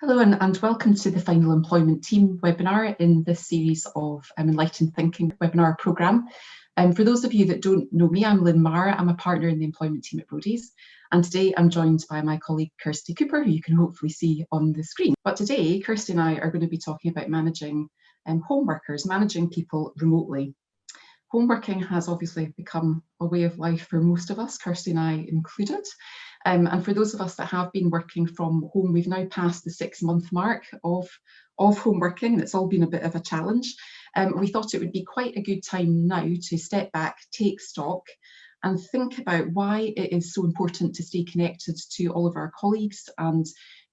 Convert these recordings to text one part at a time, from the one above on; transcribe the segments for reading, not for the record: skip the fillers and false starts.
Hello and welcome to the Final Employment Team webinar in this series of Enlightened Thinking webinar programme. For those of you that don't know me, I'm Lynne Marr. I'm a partner in the employment team at Brodie's, and today I'm joined by my colleague Kirsty Cooper, who you can hopefully see on the screen. But today, Kirsty and I are going to be talking about managing home workers, managing people remotely. Home working has obviously become a way of life for most of us, Kirsty and I included. And for those of us that have been working from home, we've now passed the 6-month mark of home working, and it's all been a bit of a challenge. We thought it would be quite a good time now to step back, take stock, and think about why it is so important to stay connected to all of our colleagues and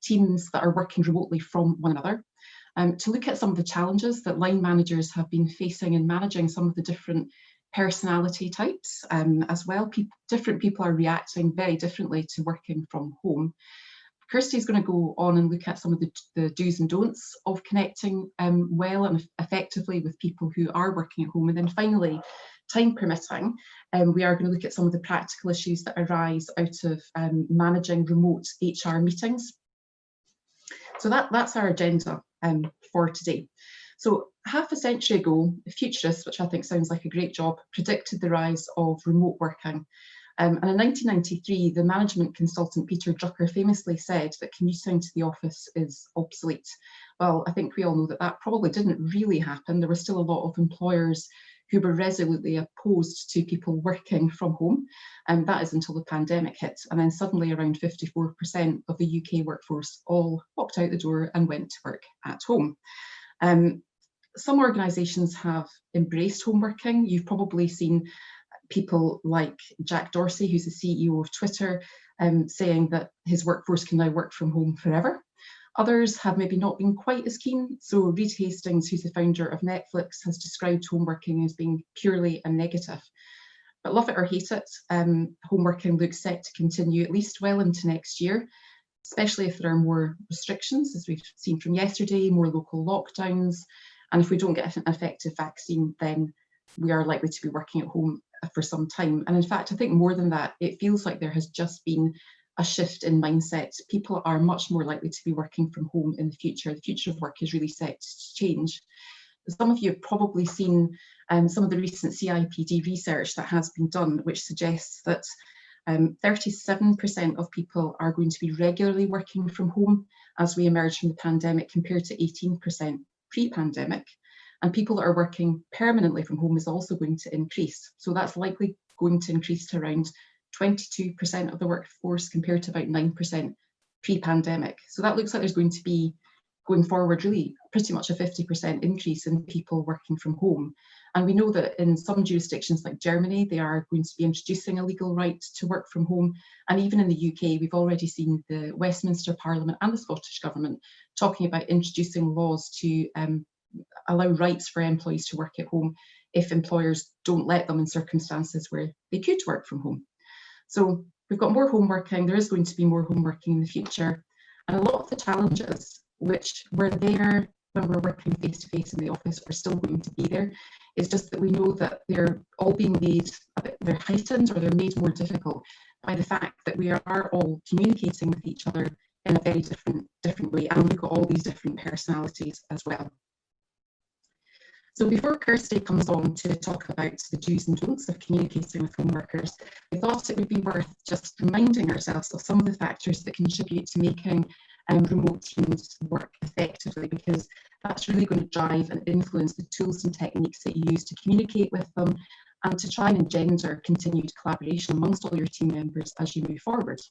teams that are working remotely from one another. To look at some of the challenges that line managers have been facing in managing some of the different personality types as well. Different people are reacting very differently to working from home. Kirsty is going to go on and look at some of the do's and don'ts of connecting well and effectively with people who are working at home. And then finally, time permitting, we are going to look at some of the practical issues that arise out of managing remote HR meetings. So that's our agenda for today. So half a century ago, futurists, which I think sounds like a great job, predicted the rise of remote working. And in 1993, the management consultant Peter Drucker famously said that commuting to the office is obsolete. Well, I think we all know that that probably didn't really happen. There were still a lot of employers who were resolutely opposed to people working from home, and that is until the pandemic hit. And then suddenly around 54% of the UK workforce all walked out the door and went to work at home. Some organisations have embraced home working. You've probably seen people like Jack Dorsey, who's the CEO of Twitter, saying that his workforce can now work from home forever. Others have maybe not been quite as keen. So Reed Hastings, who's the founder of Netflix, has described home working as being purely a negative. But love it or hate it, home working looks set to continue at least well into next year, especially if there are more restrictions, as we've seen from yesterday, more local lockdowns. And if we don't get an effective vaccine, then we are likely to be working at home for some time. And in fact, I think more than that, it feels like there has just been a shift in mindset. People are much more likely to be working from home in the future. The future of work is really set to change. Some of you have probably seen some of the recent CIPD research that has been done, which suggests that 37% of people are going to be regularly working from home as we emerge from the pandemic, compared to 18% pre-pandemic. And people that are working permanently from home is also going to increase. So that's likely going to increase to around 22% of the workforce, compared to about 9% pre-pandemic. So that looks like there's going to be, going forward, really pretty much a 50% increase in people working from home. And we know that in some jurisdictions like Germany, they are going to be introducing a legal right to work from home. And even in the UK, we've already seen the Westminster Parliament and the Scottish Government talking about introducing laws to allow rights for employees to work at home if employers don't let them in circumstances where they could work from home. So we've got more home working, there is going to be more home working in the future. And a lot of the challenges which were there when we're working face-to-face in the office are still going to be there. It's just that we know that they're all being made, they're heightened or they're made more difficult by the fact that we are all communicating with each other in a very different way, and we've got all these different personalities as well. So before Kirsty comes on to talk about the do's and don'ts of communicating with home workers, I thought it would be worth just reminding ourselves of some of the factors that contribute to making remote teams work effectively, because that's really going to drive and influence the tools and techniques that you use to communicate with them and to try and engender continued collaboration amongst all your team members as you move forward.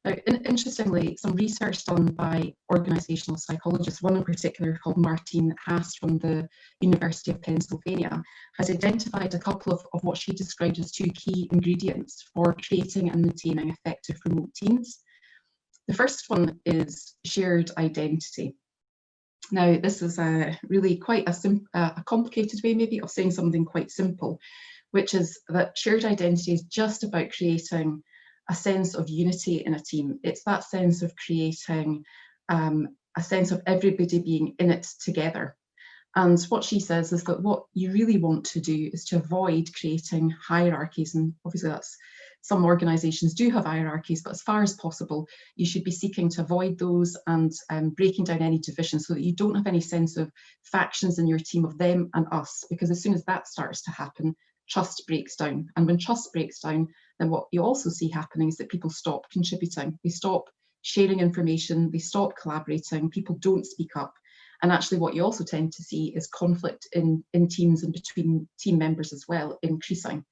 Now, interestingly, some research done by organisational psychologists, one in particular called Martine Haas from the University of Pennsylvania, has identified a couple of what she described as 2 key ingredients for creating and maintaining effective remote teams. The first one is shared identity. Now, this is really quite a complicated way maybe of saying something quite simple, which is that shared identity is just about creating a sense of unity in a team. It's that sense of creating a sense of everybody being in it together. And what she says is that what you really want to do is to avoid creating hierarchies. And obviously that's, some organisations do have hierarchies, but as far as possible, you should be seeking to avoid those and breaking down any divisions so that you don't have any sense of factions in your team of them and us, because as soon as that starts to happen, trust breaks down. And when trust breaks down, then what you also see happening is that people stop contributing, they stop sharing information, they stop collaborating, people don't speak up. And actually what you also tend to see is conflict in teams and between team members as well, increasing.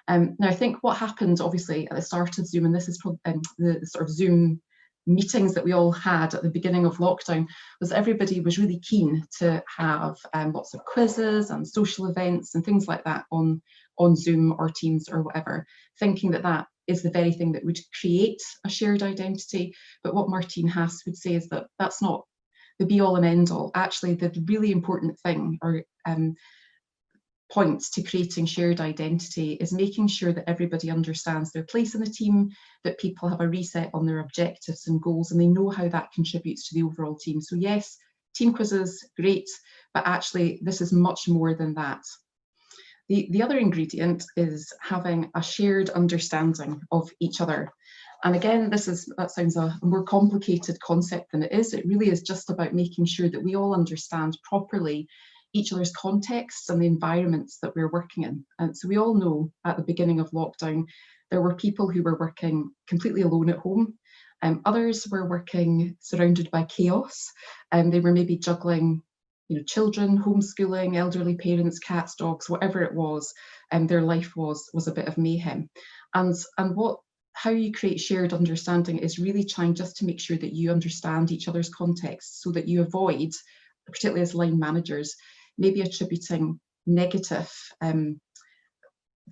Now, I think what happened, obviously, at the start of Zoom, and this is probably the sort of Zoom meetings that we all had at the beginning of lockdown, was everybody was really keen to have lots of quizzes and social events and things like that on Zoom or Teams or whatever, thinking that that is the very thing that would create a shared identity. But what Martine Haas would say is that that's not the be all and end all. Actually, the really important thing, or points to creating shared identity, is making sure that everybody understands their place in the team, that people have a reset on their objectives and goals, and they know how that contributes to the overall team. So yes, team quizzes, great, but actually this is much more than that. The other ingredient is having a shared understanding of each other. And again, that sounds a more complicated concept than it is. It really is just about making sure that we all understand properly each other's contexts and the environments that we're working in. And so we all know at the beginning of lockdown, there were people who were working completely alone at home. Others were working surrounded by chaos, and they were maybe juggling, children, homeschooling, elderly parents, cats, dogs, whatever it was, and their life was a bit of mayhem. And how you create shared understanding is really trying just to make sure that you understand each other's contexts, so that you avoid, particularly as line managers, maybe attributing negative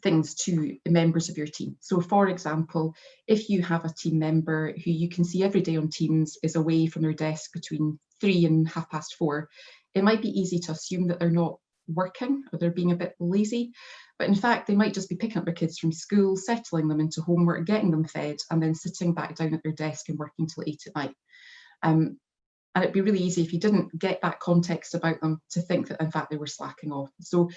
things to members of your team. So for example, if you have a team member who you can see every day on Teams is away from their desk between 3 and 4:30, it might be easy to assume that they're not working or they're being a bit lazy. But in fact, they might just be picking up their kids from school, settling them into homework, getting them fed, and then sitting back down at their desk and working till 8 at night. And it'd be really easy, if you didn't get that context about them, to think that in fact they were slacking off. So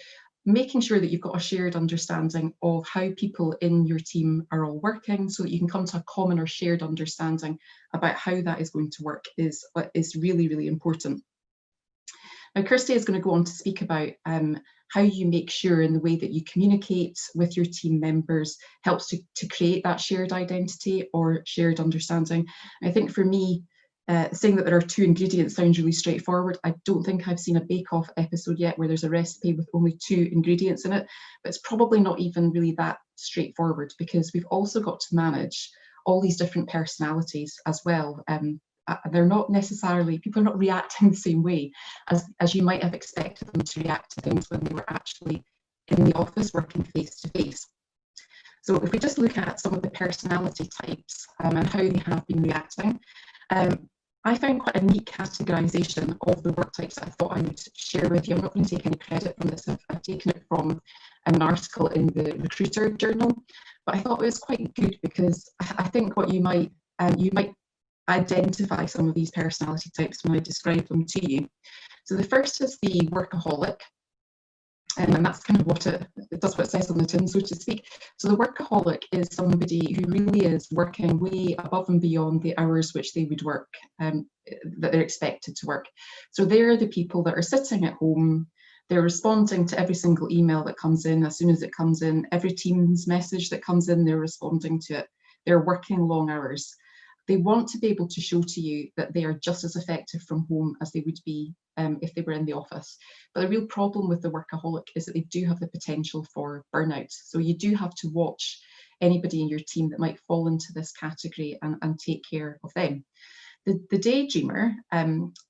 making sure that you've got a shared understanding of how people in your team are all working, so that you can come to a common or shared understanding about how that is going to work, is really, really important. Now, Kirsty is going to go on to speak about how you make sure in the way that you communicate with your team members helps to create that shared identity or shared understanding. I think for me, saying that there are 2 ingredients sounds really straightforward. I don't think I've seen a bake-off episode yet where there's a recipe with only 2 ingredients in it, but it's probably not even really that straightforward, because we've also got to manage all these different personalities as well. They're not necessarily, people are not reacting the same way as you might have expected them to react to things when they were actually in the office working face to face. So if we just look at some of the personality types and how they have been reacting, I found quite a neat categorisation of the work types that I thought I would share with you. I'm not going to take any credit from this. I've taken it from an article in the Recruiter Journal, but I thought it was quite good, because I think what you might identify some of these personality types when I describe them to you. So the first is the workaholic. And that's kind of what it does, what it says on the tin, so to speak. So the workaholic is somebody who really is working way above and beyond the hours which they would work, that they're expected to work. So they're the people that are sitting at home, they're responding to every single email that comes in as soon as it comes in, every Teams message that comes in, they're responding to it. They're working long hours. They want to be able to show to you that they are just as effective from home as they would be if they were in the office. But the real problem with the workaholic is that they do have the potential for burnout. So you do have to watch anybody in your team that might fall into this category and take care of them. The daydreamer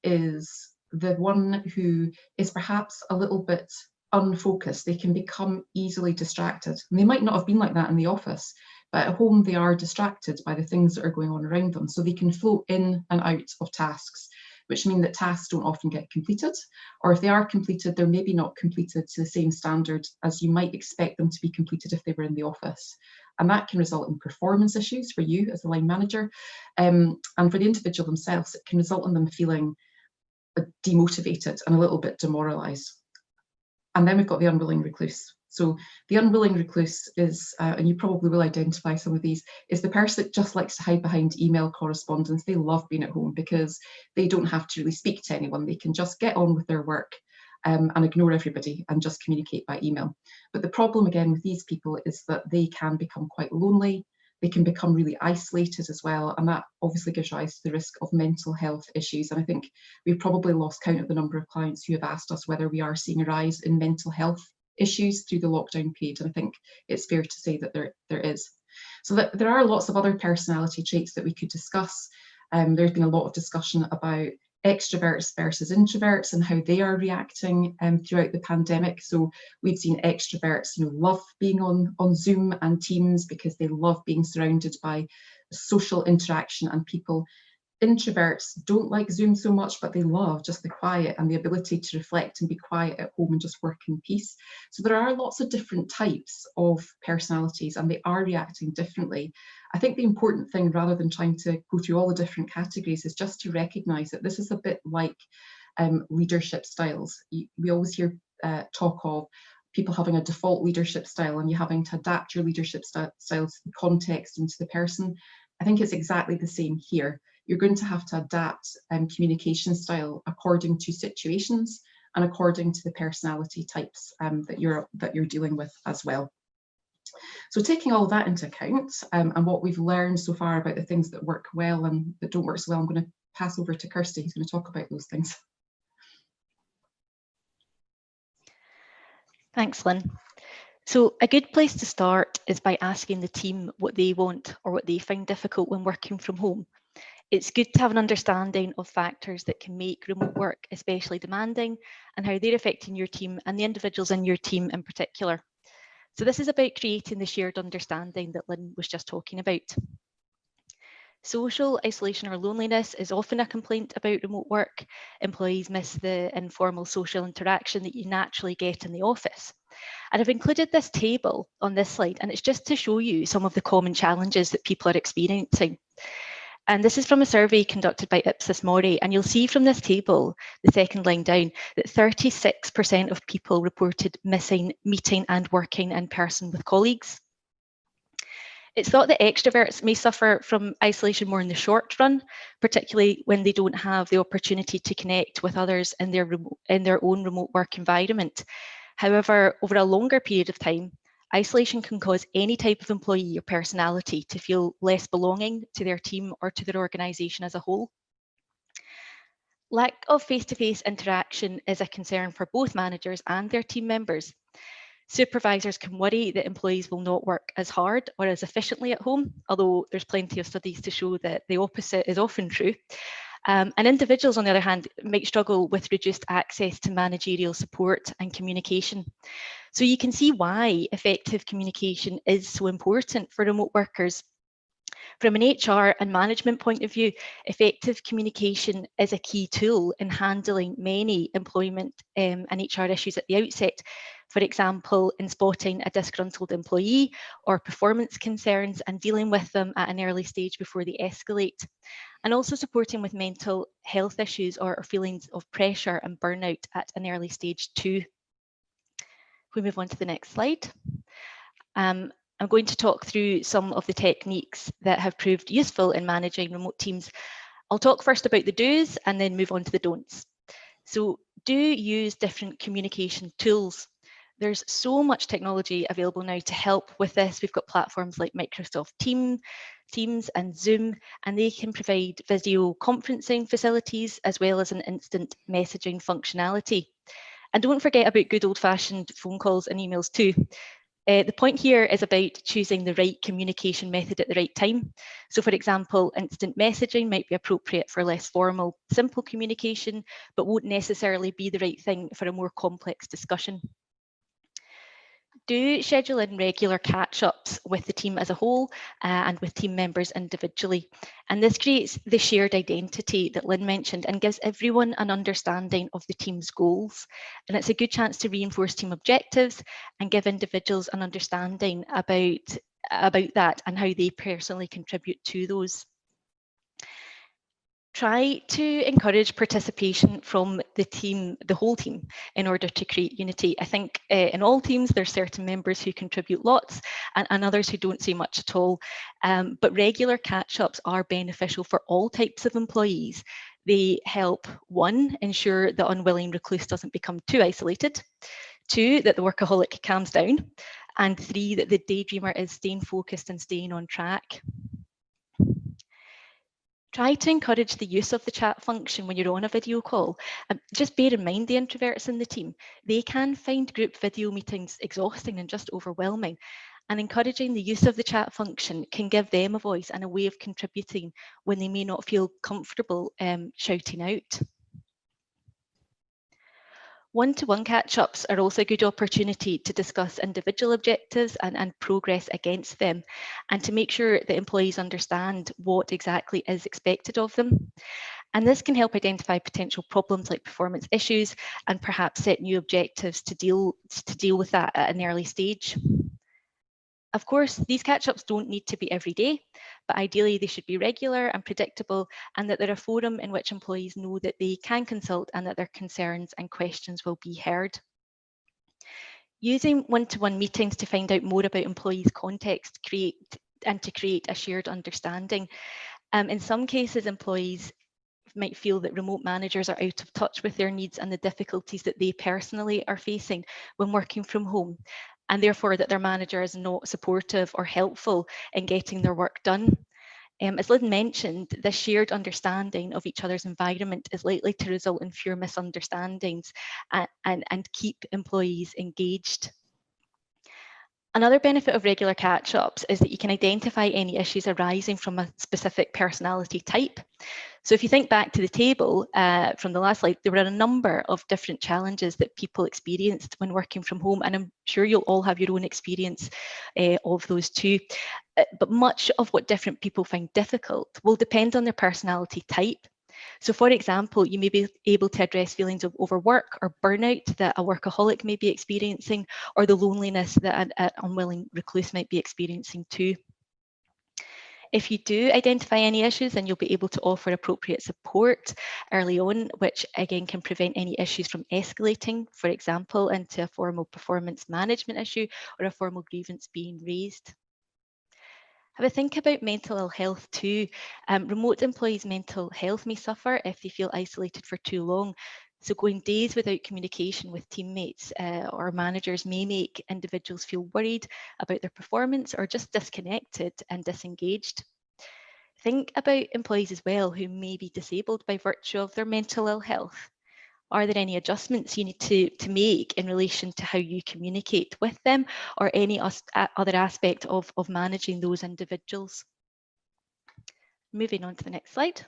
is the one who is perhaps a little bit unfocused. They can become easily distracted. And they might not have been like that in the office, but at home they are distracted by the things that are going on around them. So they can float in and out of tasks, which mean that tasks don't often get completed, or if they are completed, they're maybe not completed to the same standard as you might expect them to be completed if they were in the office. And that can result in performance issues for you as a line manager. And for the individual themselves, it can result in them feeling demotivated and a little bit demoralised. And then we've got the unwilling recluse. So the unwilling recluse is, and you probably will identify some of these, is the person that just likes to hide behind email correspondence. They love being at home because they don't have to really speak to anyone. They can just get on with their work and ignore everybody and just communicate by email. But the problem again with these people is that they can become quite lonely. They can become really isolated as well, and that obviously gives rise to the risk of mental health issues. And I think we've probably lost count of the number of clients who have asked us whether we are seeing a rise in mental health issues through the lockdown period, and I think it's fair to say that there is. So that there are lots of other personality traits that we could discuss. There's been a lot of discussion about extroverts versus introverts and how they are reacting throughout the pandemic. So we've seen extroverts, love being on Zoom and Teams because they love being surrounded by social interaction and people. Introverts don't like Zoom so much, but they love just the quiet and the ability to reflect and be quiet at home and just work in peace. So there are lots of different types of personalities and they are reacting differently. I think the important thing, rather than trying to go through all the different categories, is just to recognise that this is a bit like leadership styles. We always hear talk of people having a default leadership style and you having to adapt your leadership style to the context and to the person. I think it's exactly the same here. You're going to have to adapt communication style according to situations and according to the personality types that you're dealing with as well. So taking all of that into account and what we've learned so far about the things that work well and that don't work so well, I'm going to pass over to Kirsty, who's going to talk about those things. Thanks, Lynn. So a good place to start is by asking the team what they want or what they find difficult when working from home. It's good to have an understanding of factors that can make remote work especially demanding and how they're affecting your team and the individuals in your team in particular. So this is about creating the shared understanding that Lynn was just talking about. Social isolation or loneliness is often a complaint about remote work. Employees miss the informal social interaction that you naturally get in the office. And I've included this table on this slide, and it's just to show you some of the common challenges that people are experiencing. And this is from a survey conducted by Ipsos Mori, and you'll see from this table, the second line down, that 36% of people reported missing meeting and working in person with colleagues. It's thought that extroverts may suffer from isolation more in the short run, particularly when they don't have the opportunity to connect with others in their own remote work environment. However, over a longer period of time, isolation can cause any type of employee or personality to feel less belonging to their team or to their organisation as a whole. Lack of face-to-face interaction is a concern for both managers and their team members. Supervisors can worry that employees will not work as hard or as efficiently at home, although there's plenty of studies to show that the opposite is often true. And individuals, on the other hand, might struggle with reduced access to managerial support and communication. So you can see why effective communication is so important for remote workers. From an HR and management point of view, effective communication is a key tool in handling many employment and HR issues at the outset. For example, in spotting a disgruntled employee or performance concerns and dealing with them at an early stage before they escalate. And also supporting with mental health issues or feelings of pressure and burnout at an early stage too. We move on to the next slide. I'm going to talk through some of the techniques that have proved useful in managing remote teams. I'll talk first about the do's and then move on to the don'ts. So do use different communication tools. There's so much technology available now to help with this. We've got platforms like Microsoft Teams and Zoom, and they can provide video conferencing facilities as well as an instant messaging functionality. And don't forget about good old-fashioned phone calls and emails too. The point here is about choosing the right communication method at the right time. So for example, instant messaging might be appropriate for less formal, simple communication, but won't necessarily be the right thing for a more complex discussion. Do schedule in regular catch-ups with the team as a whole and with team members individually. And this creates the shared identity that Lynne mentioned and gives everyone an understanding of the team's goals. And it's a good chance to reinforce team objectives and give individuals an understanding about that and how they personally contribute to those. Try to encourage participation from the team, the whole team, in order to create unity. I think in all teams, there's certain members who contribute lots and others who don't say much at all. But regular catch-ups are beneficial for all types of employees. They help, one, ensure the unwilling recluse doesn't become too isolated, two, that the workaholic calms down, and three, that the daydreamer is staying focused and staying on track. Try to encourage the use of the chat function when you're on a video call. Just bear in mind the introverts in the team. They can find group video meetings exhausting and just overwhelming. And encouraging the use of the chat function can give them a voice and a way of contributing when they may not feel comfortable shouting out. One-to-one catch-ups are also a good opportunity to discuss individual objectives and progress against them, and to make sure that employees understand what exactly is expected of them. And this can help identify potential problems like performance issues and perhaps set new objectives to deal with that at an early stage. Of course, these catch-ups don't need to be every day, but ideally they should be regular and predictable, and that they're a forum in which employees know that they can consult and that their concerns and questions will be heard. Using one-to-one meetings to find out more about employees' context to create a shared understanding. In some cases, employees might feel that remote managers are out of touch with their needs and the difficulties that they personally are facing when working from home, and therefore that their manager is not supportive or helpful in getting their work done. As Lynne mentioned, this shared understanding of each other's environment is likely to result in fewer misunderstandings and keep employees engaged. Another benefit of regular catch-ups is that you can identify any issues arising from a specific personality type. So if you think back to the table from the last slide, there were a number of different challenges that people experienced when working from home, and I'm sure you'll all have your own experience of those too. But much of what different people find difficult will depend on their personality type. So for example, you may be able to address feelings of overwork or burnout that a workaholic may be experiencing, or the loneliness that an unwilling recluse might be experiencing too. If you do identify any issues, then you'll be able to offer appropriate support early on, which again can prevent any issues from escalating, for example, into a formal performance management issue or a formal grievance being raised. Have a think about mental ill health too. Remote employees' mental health may suffer if they feel isolated for too long. So going days without communication with teammates or managers may make individuals feel worried about their performance or just disconnected and disengaged. Think about employees as well who may be disabled by virtue of their mental ill health. Are there any adjustments you need to make in relation to how you communicate with them, or any other aspect of managing those individuals? Moving on to the next slide.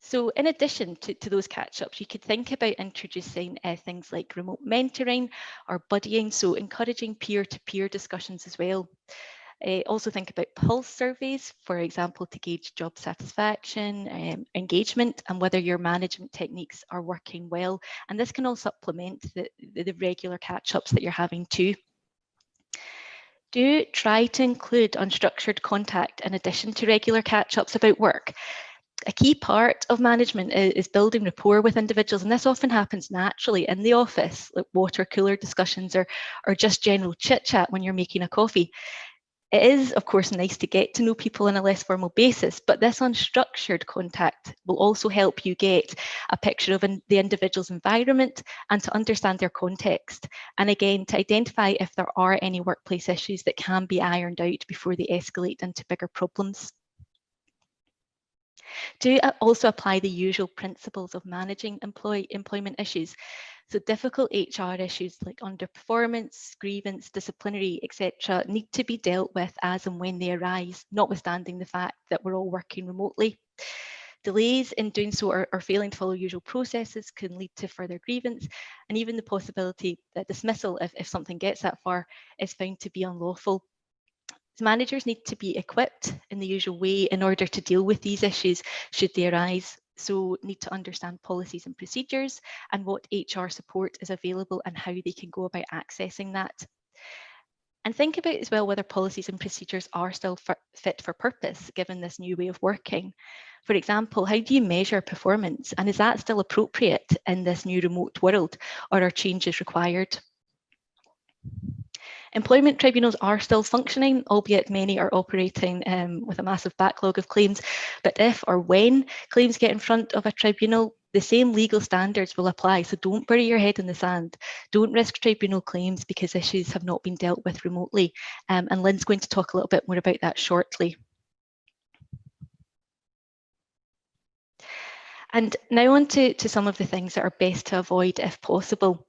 So in addition to those catch-ups, you could think about introducing things like remote mentoring or buddying, so encouraging peer-to-peer discussions as well. Also think about pulse surveys, for example, to gauge job satisfaction, engagement, and whether your management techniques are working well. And this can all supplement the regular catch-ups that you're having too. Do try to include unstructured contact in addition to regular catch-ups about work. A key part of management is building rapport with individuals, and this often happens naturally in the office, like water cooler discussions or just general chit-chat when you're making a coffee. It is, of course, nice to get to know people on a less formal basis, but this unstructured contact will also help you get a picture of the individual's environment and to understand their context. And again, to identify if there are any workplace issues that can be ironed out before they escalate into bigger problems. Do also apply the usual principles of managing employment issues. So difficult HR issues like underperformance, grievance, disciplinary, etc. need to be dealt with as and when they arise, notwithstanding the fact that we're all working remotely. Delays in doing so or failing to follow usual processes can lead to further grievance, and even the possibility that dismissal, if something gets that far, is found to be unlawful. Managers need to be equipped in the usual way in order to deal with these issues should they arise. So need to understand policies and procedures and what HR support is available and how they can go about accessing that. And think about as well whether policies and procedures are still fit for purpose given this new way of working. For example, how do you measure performance, and is that still appropriate in this new remote world, or are changes required? Employment tribunals are still functioning, albeit many are operating with a massive backlog of claims. But if or when claims get in front of a tribunal, the same legal standards will apply. So don't bury your head in the sand. Don't risk tribunal claims because issues have not been dealt with remotely. And Lynne's going to talk a little bit more about that shortly. And now on to some of the things that are best to avoid if possible.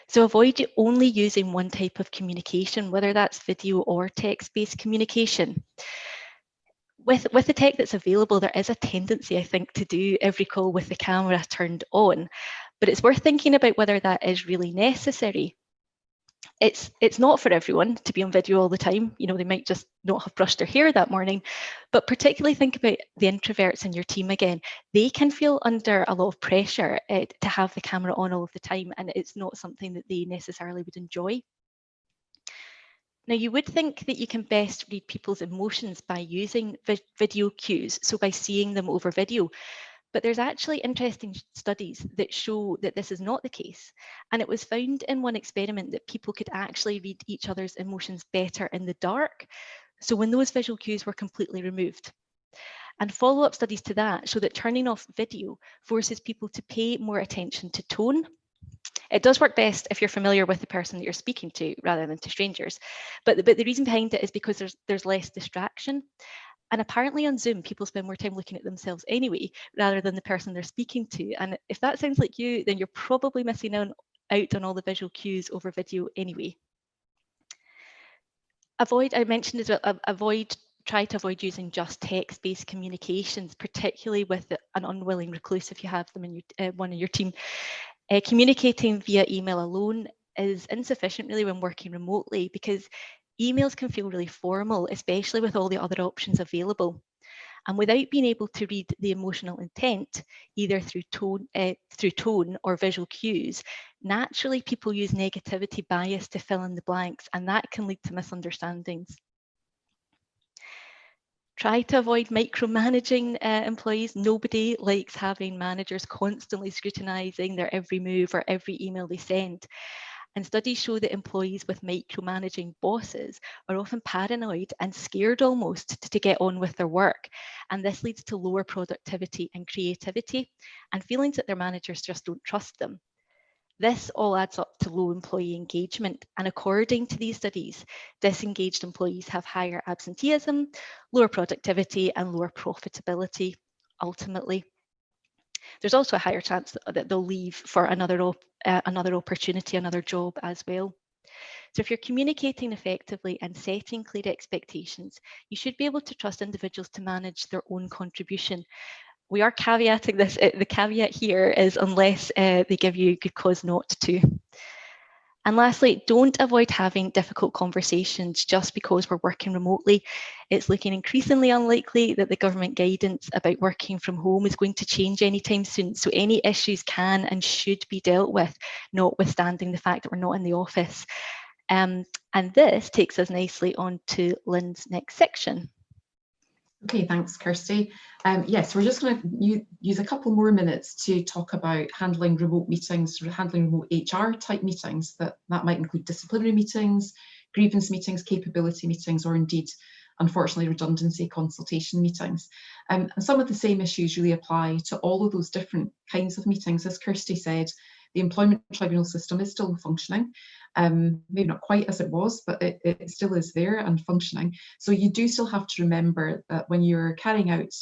So avoid only using one type of communication, whether that's video or text-based communication. With the tech that's available, there is a tendency, I think, to do every call with the camera turned on, but it's worth thinking about whether that is really necessary. It's not for everyone to be on video all the time. You know, they might just not have brushed their hair that morning, but particularly think about the introverts in your team again. They can feel under a lot of pressure to have the camera on all of the time, and it's not something that they necessarily would enjoy. Now, you would think that you can best read people's emotions by using video cues, so by seeing them over video. But there's actually interesting studies that show that this is not the case. And it was found in one experiment that people could actually read each other's emotions better in the dark. So when those visual cues were completely removed. And follow-up studies to that show that turning off video forces people to pay more attention to tone. It does work best if you're familiar with the person that you're speaking to rather than to strangers. But the reason behind it is because there's less distraction. And apparently on Zoom, people spend more time looking at themselves anyway, rather than the person they're speaking to. And if that sounds like you, then you're probably missing out on all the visual cues over video anyway. I mentioned as well, try to avoid using just text-based communications, particularly with an unwilling recluse if you have them in one in your team. Communicating via email alone is insufficient really when working remotely because emails can feel really formal, especially with all the other options available. And without being able to read the emotional intent, either through tone or visual cues, naturally people use negativity bias to fill in the blanks, and that can lead to misunderstandings. Try to avoid micromanaging employees. Nobody likes having managers constantly scrutinising their every move or every email they send. And studies show that employees with micromanaging bosses are often paranoid and scared almost to get on with their work. And this leads to lower productivity and creativity and feelings that their managers just don't trust them. This all adds up to low employee engagement. And according to these studies, disengaged employees have higher absenteeism, lower productivity, and lower profitability ultimately. There's also a higher chance that they'll leave for another opportunity, another job as well. So if you're communicating effectively and setting clear expectations, you should be able to trust individuals to manage their own contribution. We are caveating this. The caveat here is unless they give you good cause not to. And lastly, don't avoid having difficult conversations just because we're working remotely. It's looking increasingly unlikely that the government guidance about working from home is going to change anytime soon. So any issues can and should be dealt with, notwithstanding the fact that we're not in the office. And this takes us nicely on to Lynne's next section. Okay, thanks, Kirsty. Yes, we're just going to use a couple more minutes to talk about handling remote meetings, handling remote HR type meetings. That might include disciplinary meetings, grievance meetings, capability meetings, or indeed, unfortunately, redundancy consultation meetings. And some of the same issues really apply to all of those different kinds of meetings. As Kirsty said, the employment tribunal system is still functioning, maybe not quite as it was, but it still is there and functioning. So you do still have to remember that when you're carrying out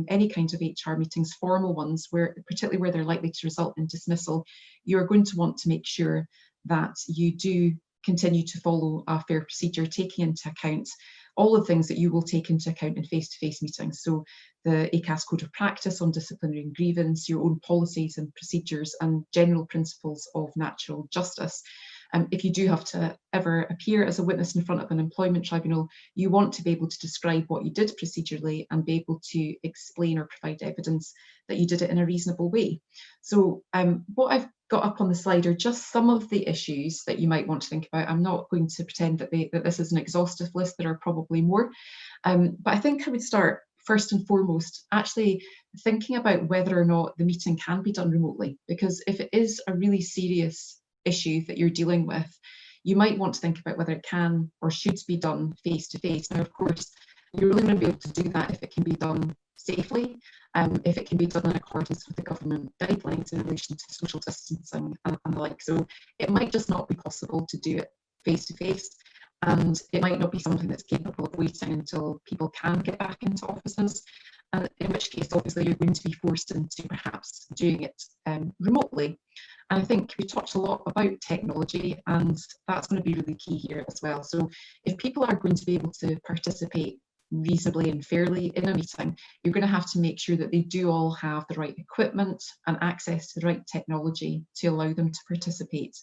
any kind of HR meetings, formal ones, particularly where they're likely to result in dismissal, you're going to want to make sure that you do continue to follow a fair procedure, taking into account all the things that you will take into account in face-to-face meetings. So the ACAS Code of Practice on disciplinary and grievance, your own policies and procedures, and general principles of natural justice. If you do have to ever appear as a witness in front of an employment tribunal, you want to be able to describe what you did procedurally and be able to explain or provide evidence that you did it in a reasonable way. So what I've got up on the slide are just some of the issues that you might want to think about. I'm not going to pretend that this is an exhaustive list. There are probably more, but I think I would start first and foremost actually thinking about whether or not the meeting can be done remotely, because if it is a really serious issue that you're dealing with, you might want to think about whether it can or should be done face to face. Now, of course, you're only going to be able to do that if it can be done safely, if it can be done in accordance with the government guidelines in relation to social distancing and the like. So it might just not be possible to do it face to face, and it might not be something that's capable of waiting until people can get back into offices, and in which case obviously you're going to be forced into perhaps doing it remotely. And I think we talked a lot about technology, and that's going to be really key here as well. So if people are going to be able to participate reasonably and fairly in a meeting, you're going to have to make sure that they do all have the right equipment and access to the right technology to allow them to participate.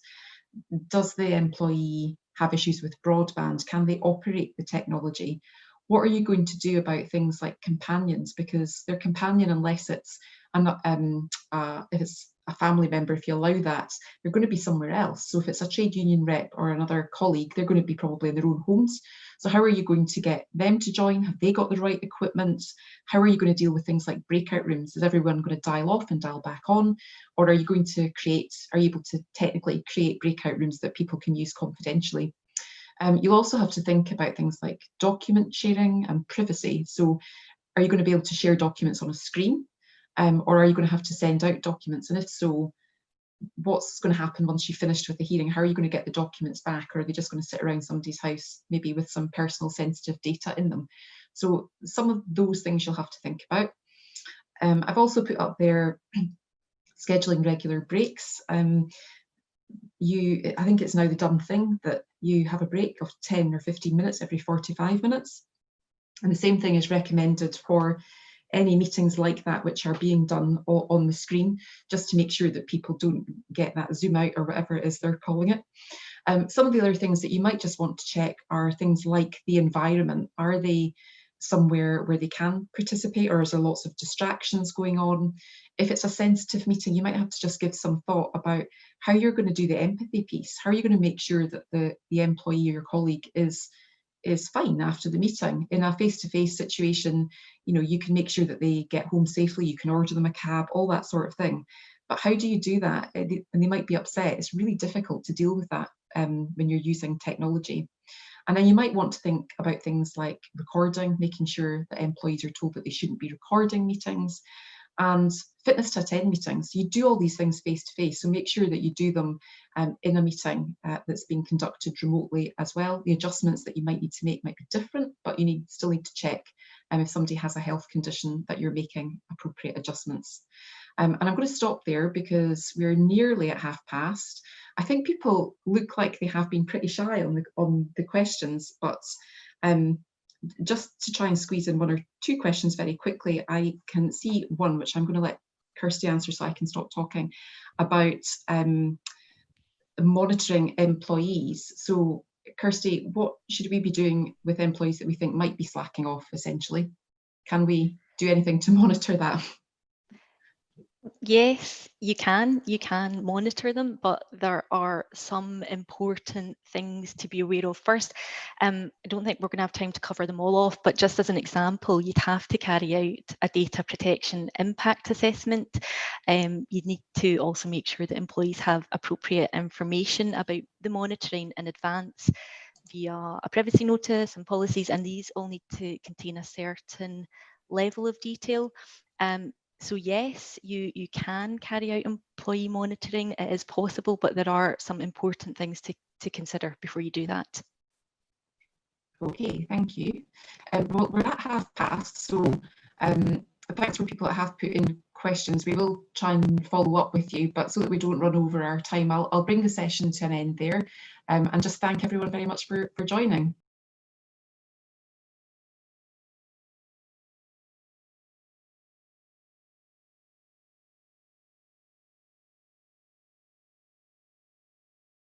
Does the employee have issues with broadband? Can they operate the technology? What are you going to do about things like companions? Because their companion, unless it's if it's a family member, if you allow that, they're going to be somewhere else. So if it's a trade union rep or another colleague, they're going to be probably in their own homes. So how are you going to get them to join? Have they got the right equipment? How are you going to deal with things like breakout rooms? Is everyone going to dial off and dial back on? Or are you able to technically create breakout rooms that people can use confidentially? You'll also have to think about things like document sharing and privacy. So are you going to be able to share documents on a screen? Or are you going to have to send out documents? And if so, what's going to happen once you've finished with the hearing? How are you going to get the documents back? Or are they just going to sit around somebody's house, maybe with some personal sensitive data in them? So some of those things you'll have to think about. I've also put up there scheduling regular breaks. I think it's now the done thing that you have a break of 10 or 15 minutes every 45 minutes. And the same thing is recommended for any meetings like that which are being done on the screen, just to make sure that people don't get that zoom out or whatever it is they're calling it. Some of the other things that you might just want to check are things like the environment. Are they somewhere where they can participate, or is there lots of distractions going on? If it's a sensitive meeting, you might have to just give some thought about how you're going to do the empathy piece. How are you going to make sure that the employee or your colleague is fine after the meeting? In a face-to-face situation, you can make sure that they get home safely, you can order them a cab, all that sort of thing. But how do you do that? And they might be upset. It's really difficult to deal with that when you're using technology. And then you might want to think about things like recording, making sure that employees are told that they shouldn't be recording meetings, and fitness to attend meetings. You do all these things face to face, so make sure that you do them in a meeting that's being conducted remotely as well. The adjustments that you might need to make might be different, but you still need to check if somebody has a health condition that you're making appropriate adjustments. And I'm going to stop there because we're nearly at past. I think people look like they have been pretty shy on the questions, but just to try and squeeze in one or two questions very quickly, I can see one which I'm going to let Kirsty answer so I can stop talking, about monitoring employees. So Kirsty, what should we be doing with employees that we think might be slacking off, essentially? Can we do anything to monitor that? Yes, you can monitor them, but there are some important things to be aware of. First, I don't think we're going to have time to cover them all off, but just as an example, you'd have to carry out a data protection impact assessment. You'd need to also make sure that employees have appropriate information about the monitoring in advance via a privacy notice and policies, and these all need to contain a certain level of detail. So yes, you can carry out employee monitoring. It is possible, but there are some important things to consider before you do that. Okay, thank you. Well, we're at past, so thanks for people that have put in questions. We will try and follow up with you, but so that we don't run over our time, I'll bring the session to an end there, and just thank everyone very much for joining.